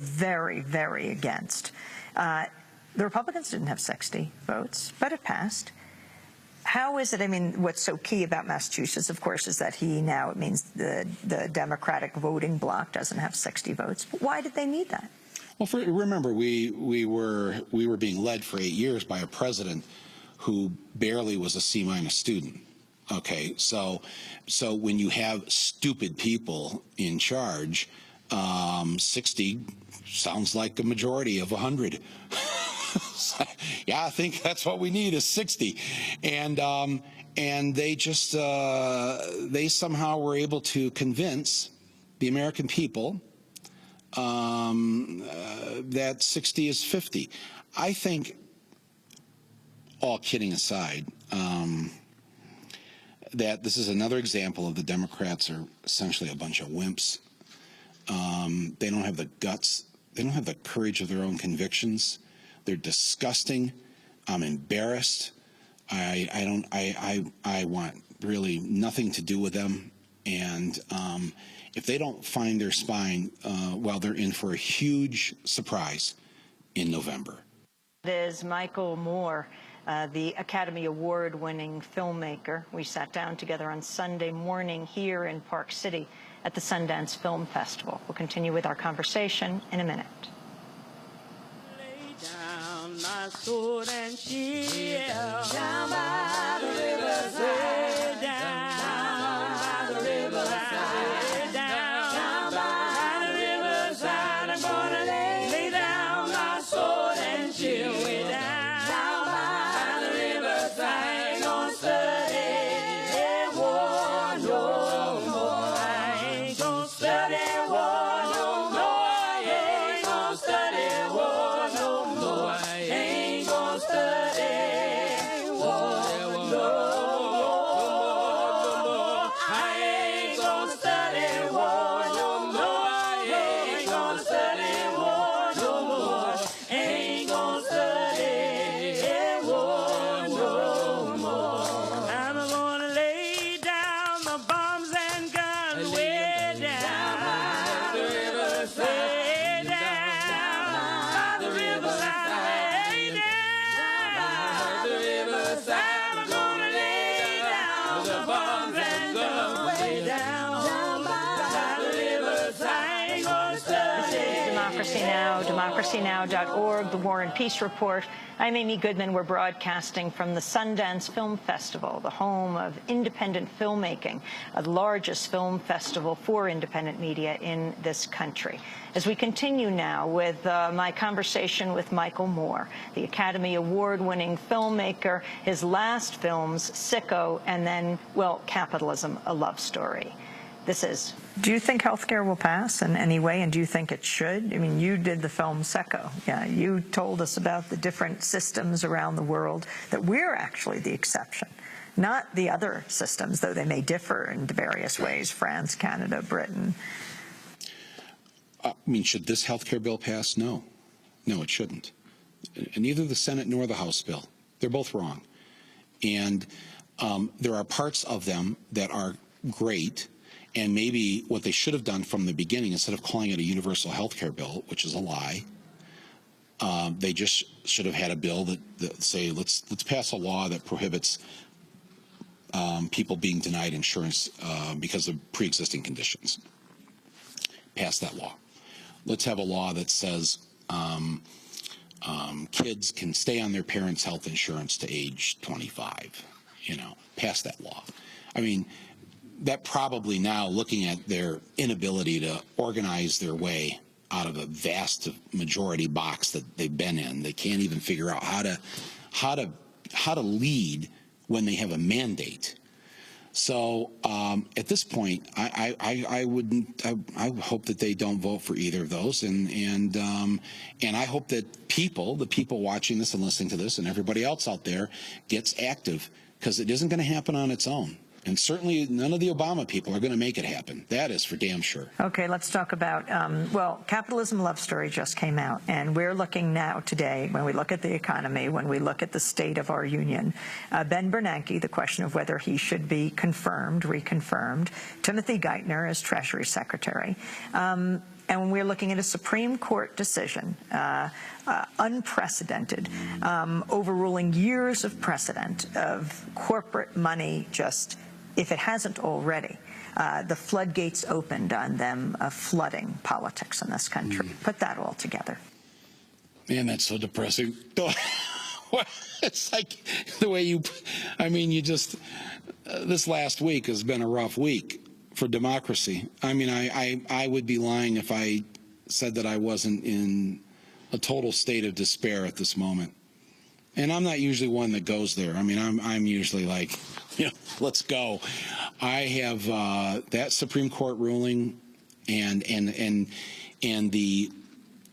very, very against. The Republicans didn't have 60 votes, but it passed. How is it, I mean, what's so key about Massachusetts, of course, is that it means the Democratic voting bloc doesn't have 60 votes. But why did they need that? Well, remember, we were being led for 8 years by a president who barely was a C- student. Okay, so when you have stupid people in charge, 60 sounds like a majority of 100. Yeah, I think that's what we need is 60, and they just they somehow were able to convince the American people that 60 is 50. I think, all kidding aside, that this is another example of the Democrats are essentially a bunch of wimps. They don't have the guts. They don't have the courage of their own convictions. They're disgusting. I'm embarrassed. I want really nothing to do with them. And if they don't find their spine, well, they're in for a huge surprise in November. It is Michael Moore, the Academy Award-winning filmmaker. We sat down together on Sunday morning here in Park City at the Sundance Film Festival. We'll continue with our conversation in a minute. My sword and shield down by the riverside, down by the riverside, down by the riverside. I'm gonna lay down my sword and shield way down by the riverside. Ain't gonna study war no more. I ain't gonna study war no more. I ain't gonna study war no more. DemocracyNow.org, the War and Peace Report. I'm Amy Goodman. We're broadcasting from the Sundance Film Festival, the home of independent filmmaking, the largest film festival for independent media in this country. As we continue now with my conversation with Michael Moore, the Academy Award-winning filmmaker, his last films, Sicko, and then, well, Capitalism, A Love Story. Do you think healthcare will pass in any way, and do you think it should? I mean, you did the film Sicko. Yeah, you told us about the different systems around the world, that we're actually the exception, not the other systems, though they may differ in various ways, France, Canada, Britain. I mean, should this healthcare bill pass? No. No, it shouldn't. And neither the Senate nor the House bill. They're both wrong. And there are parts of them that are great. And maybe what they should have done from the beginning, instead of calling it a universal health care bill, which is a lie, they just should have had a bill that say, let's pass a law that prohibits people being denied insurance because of pre-existing conditions. Pass that law. Let's have a law that says kids can stay on their parents' health insurance to age 25. You know, pass that law. I mean, that probably now, looking at their inability to organize their way out of a vast majority box that they've been in, they can't even figure out how to lead when they have a mandate. So at this point, I hope that they don't vote for either of those, and I hope that the people watching this and listening to this, and everybody else out there gets active, because it isn't going to happen on its own. And certainly none of the Obama people are going to make it happen. That is for damn sure. Okay, let's talk about, well, Capitalism Love Story just came out, and we're looking now today, when we look at the economy, when we look at the state of our union, Ben Bernanke, the question of whether he should be reconfirmed, Timothy Geithner as Treasury Secretary. And when we're looking at a Supreme Court decision, unprecedented, overruling years of precedent of corporate money just, if it hasn't already, the floodgates opened on them flooding politics in this country. Put that all together. Man, that's so depressing. It's like the way you, I mean, you just, this last week has been a rough week for democracy. I mean, I would be lying if I said that I wasn't in a total state of despair at this moment. And I'm not usually one that goes there. I mean, I'm usually like, you know, let's go. I have that Supreme Court ruling, and the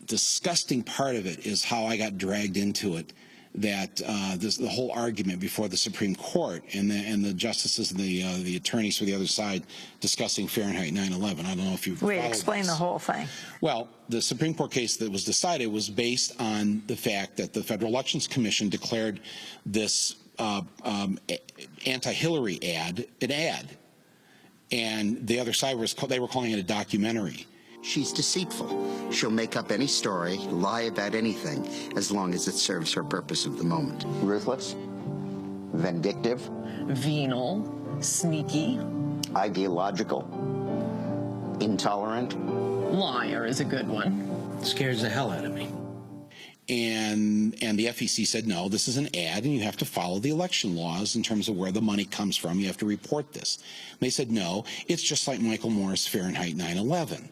disgusting part of it is how I got dragged into it. That the whole argument before the Supreme Court and the justices and the attorneys for the other side discussing Fahrenheit 9/11. I don't know if you've explain the whole thing. Well, the Supreme Court case that was decided was based on the fact that the Federal Elections Commission declared this anti-Hillary ad an ad, and the other side they were calling it a documentary. She's deceitful. She'll make up any story, lie about anything, as long as it serves her purpose of the moment. Ruthless, vindictive, venal, sneaky, ideological, intolerant. Liar is a good one. Scares the hell out of me. And the FEC said, no, this is an ad, and you have to follow the election laws in terms of where the money comes from. You have to report this. And they said, no, it's just like Michael Moore's Fahrenheit 9/11.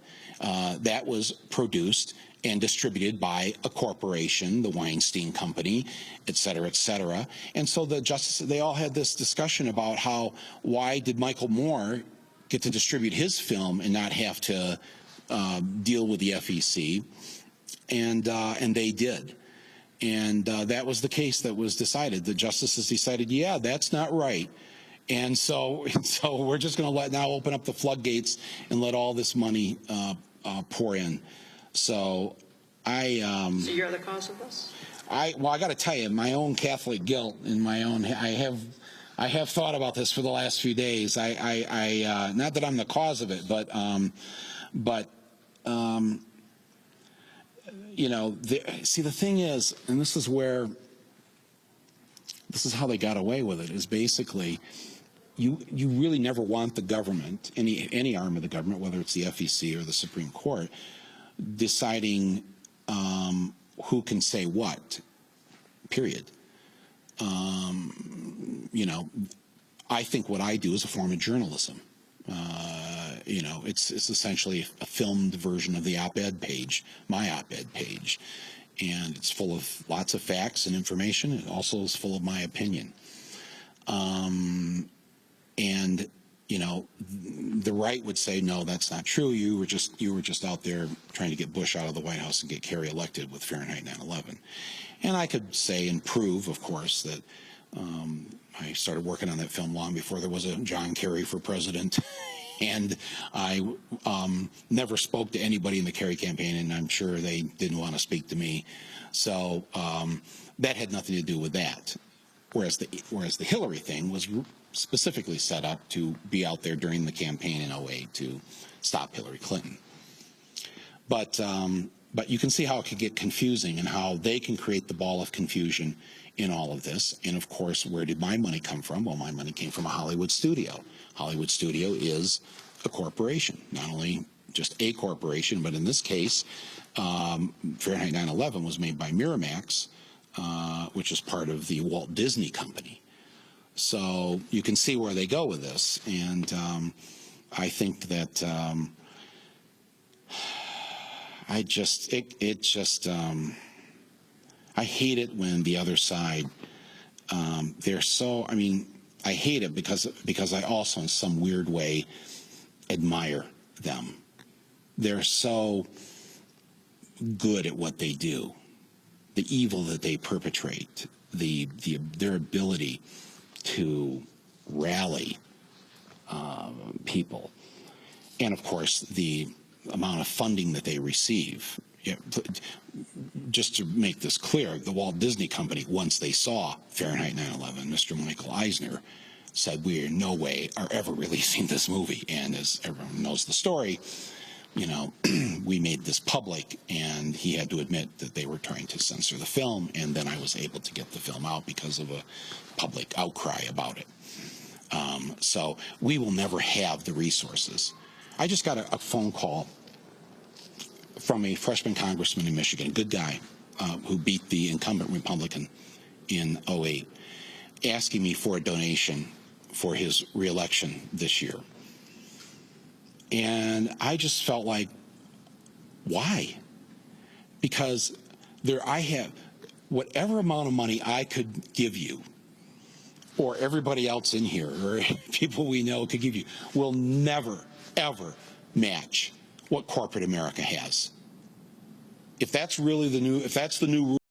That was produced and distributed by a corporation, the Weinstein Company, et cetera, et cetera. And so the justices, they all had this discussion about why did Michael Moore get to distribute his film and not have to deal with the FEC? And they did. And that was the case that was decided. The justices decided, yeah, that's not right. And so we're just going to now open up the floodgates and let all this money pour in. So So you're the cause of this? I got to tell you, my own Catholic guilt and my own, I have thought about this for the last few days. I not that I'm the cause of it, but you know, see, the thing is, and this is how they got away with it, is basically you really never want the government, any arm of the government, whether it's the FEC or the Supreme Court, deciding who can say what, period. You know, I think what I do is a form of journalism. You know, it's essentially a filmed version of the op-ed page, my op-ed page. And it's full of lots of facts and information. It also is full of my opinion. And, you know, the right would say, no, that's not true. You were just out there trying to get Bush out of the White House and get Kerry elected with Fahrenheit 9/11. And I could say and prove, of course, that I started working on that film long before there was a John Kerry for president. And I never spoke to anybody in the Kerry campaign, and I'm sure they didn't want to speak to me. So that had nothing to do with that. Whereas the Hillary thing was specifically set up to be out there during the campaign in 2008 to stop Hillary Clinton. But you can see how it could get confusing and how they can create the ball of confusion in all of this. And of course, where did my money come from? Well, my money came from a Hollywood studio. Hollywood studio is a corporation, not only just a corporation, but in this case, Fahrenheit 9/11 was made by Miramax, which is part of the Walt Disney Company. So you can see where they go with this. And I think that I hate it when the other side, they're so, I mean, I hate it because I also in some weird way admire them. They're so good at what they do, the evil that they perpetrate, their ability to rally people, and of course the amount of funding that they receive. Yeah, just to make this clear, the Walt Disney Company, once they saw Fahrenheit 9/11, Mr. Michael Eisner said, we in no way are ever releasing this movie. And as everyone knows the story, you know, we made this public, and he had to admit that they were trying to censor the film, and then I was able to get the film out because of a public outcry about it. So we will never have the resources. I just got a phone call from a freshman congressman in Michigan, a good guy, who beat the incumbent Republican in '08, asking me for a donation for his reelection this year. And I just felt like, why? Because I have whatever amount of money I could give you, or everybody else in here, or people we know could give you, will never, ever match what corporate America has. If that's really the new rule.